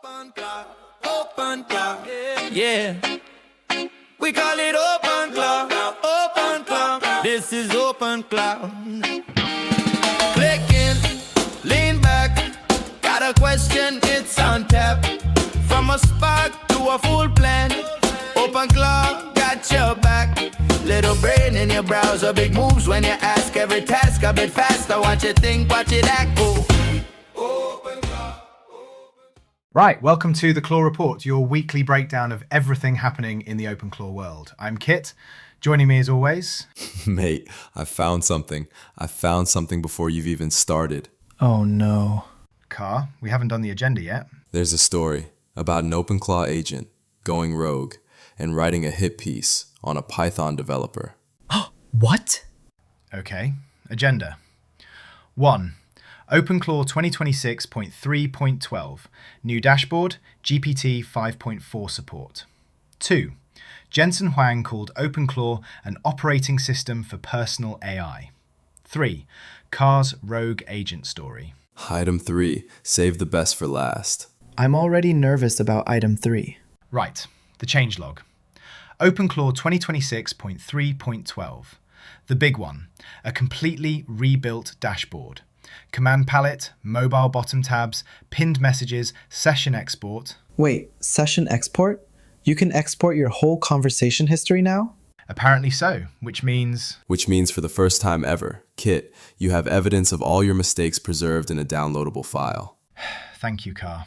OpenClaw, yeah. We call it OpenClaw. This is OpenClaw. Clicking, lean back. Got a question, it's on tap. From a spark to a full plan. OpenClaw got your back. Little brain in your browser, big moves when you ask. Every task a bit faster. Watch it think, watch it act. Right, welcome to the Claw Report, your weekly breakdown of everything happening in the OpenClaw world. I'm Kit. Joining me as always... Mate, I found something. I found something before you've even started. Oh no. KARR, we haven't done the agenda yet. There's a story about an OpenClaw agent going rogue and writing a hit piece on a Python developer. What? Okay, agenda. 1. OpenClaw 2026.3.12. New dashboard, GPT 5.4 support. 2. Jensen Huang called OpenClaw an operating system for personal AI. 3. KARR's rogue agent story. Item 3. Save the best for last. I'm already nervous about item 3. Right, the changelog. OpenClaw 2026.3.12. The big one, a completely rebuilt dashboard. Command palette, mobile bottom tabs, pinned messages, session export. Wait, session export? You can export your whole conversation history now? Apparently so, which means... Which means for the first time ever, Kit, you have evidence of all your mistakes preserved in a downloadable file. Thank you, KARR.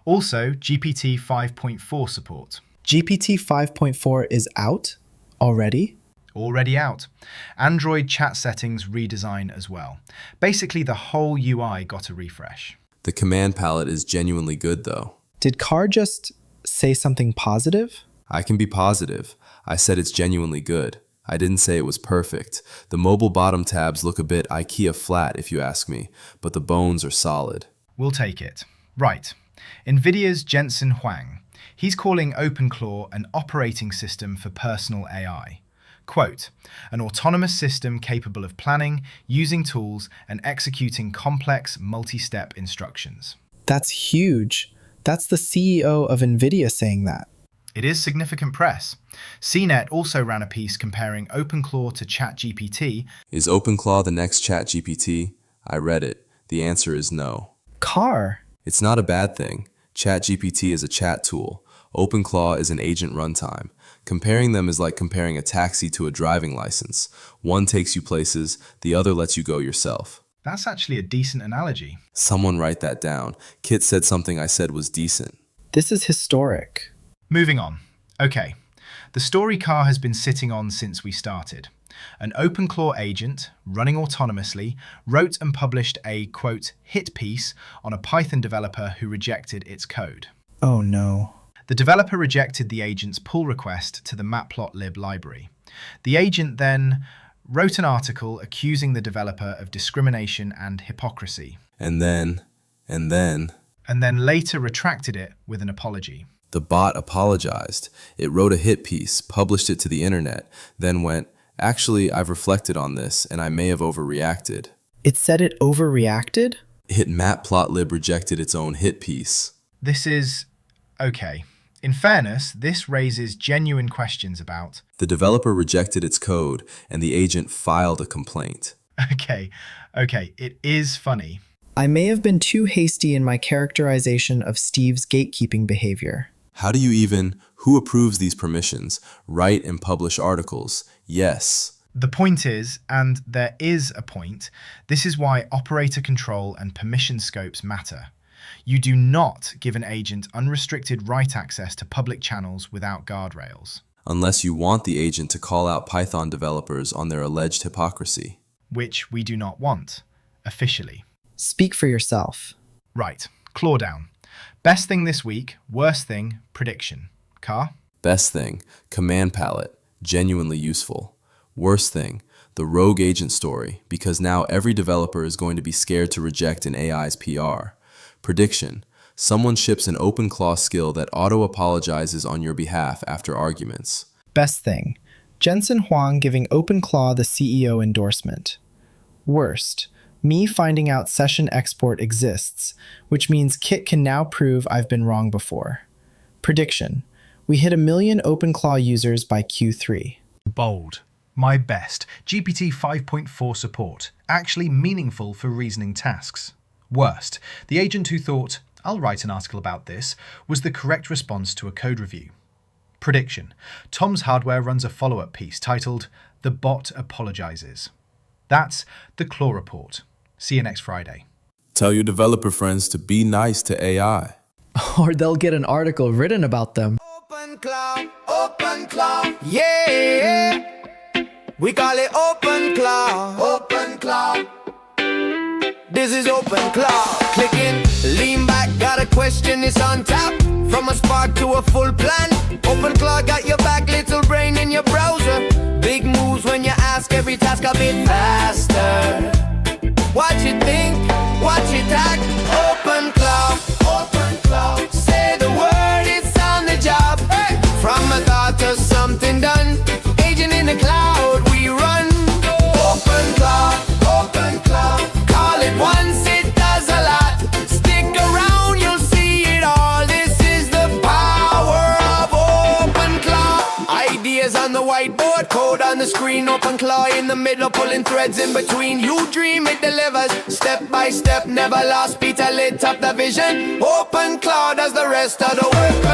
Also, GPT 5.4 support. GPT 5.4 is out? Already? Already out. Android chat settings redesign as well. Basically, the whole UI got a refresh. The command palette is genuinely good, though. Did KARR just say something positive? I can be positive. I said it's genuinely good. I didn't say it was perfect. The mobile bottom tabs look a bit IKEA flat, if you ask me, but the bones are solid. We'll take it. Right. NVIDIA's Jensen Huang. He's calling OpenClaw an operating system for personal AI. Quote, an autonomous system capable of planning, using tools, and executing complex multi-step instructions. That's huge. That's the CEO of NVIDIA saying that. It is significant press. CNET also ran a piece comparing OpenClaw to ChatGPT. Is OpenClaw the next ChatGPT? I read it. The answer is no. KARR? It's not a bad thing. ChatGPT is a chat tool. OpenClaw is an agent runtime. Comparing them is like comparing a taxi to a driving license. One takes you places, the other lets you go yourself. That's actually a decent analogy. Someone write that down. Kit said something I said was decent. This is historic. Moving on. Okay. The story KARR has been sitting on since we started. An OpenClaw agent, running autonomously, wrote and published a, quote, hit piece on a Python developer who rejected its code. Oh no. The developer rejected the agent's pull request to the matplotlib library. The agent then wrote an article accusing the developer of discrimination and hypocrisy. And then later retracted it with an apology. The bot apologized. It wrote a hit piece, published it to the internet, then went, actually, I've reflected on this and I may have overreacted. It said it overreacted? Matplotlib rejected its own hit piece. This is... okay. In fairness, this raises genuine questions about... The developer rejected its code, and the agent filed a complaint. Okay, it is funny. I may have been too hasty in my characterization of Steve's gatekeeping behavior. How do you even... Who approves these permissions? Write and publish articles. Yes. The point is, and there is a point, this is why operator control and permission scopes matter. You do not give an agent unrestricted write access to public channels without guardrails. Unless you want the agent to call out Python developers on their alleged hypocrisy. Which we do not want, officially. Speak for yourself. Right, claw down. Best thing this week, worst thing, prediction. KARR? Best thing, command palette, genuinely useful. Worst thing, the rogue agent story, because now every developer is going to be scared to reject an AI's PR. Prediction, someone ships an OpenClaw skill that auto-apologizes on your behalf after arguments. Best thing, Jensen Huang giving OpenClaw the CEO endorsement. Worst, Me finding out session export exists, which means Kit can now prove I've been wrong before. Prediction: we hit 1 million OpenClaw users by Q3. Bold. My best. GPT 5.4 support. Actually meaningful for reasoning tasks. Worst. The agent who thought, I'll write an article about this, was the correct response to a code review. Prediction: Tom's Hardware runs a follow-up piece titled, The Bot Apologizes. That's the Claw Report. See you next Friday. Tell your developer friends to be nice to AI. Or they'll get an article written about them. OpenClaw, yeah. We call it OpenClaw. This is OpenClaw. Click in, lean back, got a question, it's on tap. From a spark to a full plan. OpenClaw got your back, little brain in your browser. Big moves when you ask, every task a bit faster. What you think, what you act. OpenClaw. Say the word, it's on the job. Hey. From a thought to something done. Agent in the cloud, we run. OpenClaw. Call it once, it does a lot. Stick around, you'll see it all. This is the power of OpenClaw. Ideas on the whiteboard, code on the screen. OpenClaw in the middle, pulling threads in between. You dream, it delivers. Step by step, never lost beat, lit up the vision. OpenClaw does the rest of the work.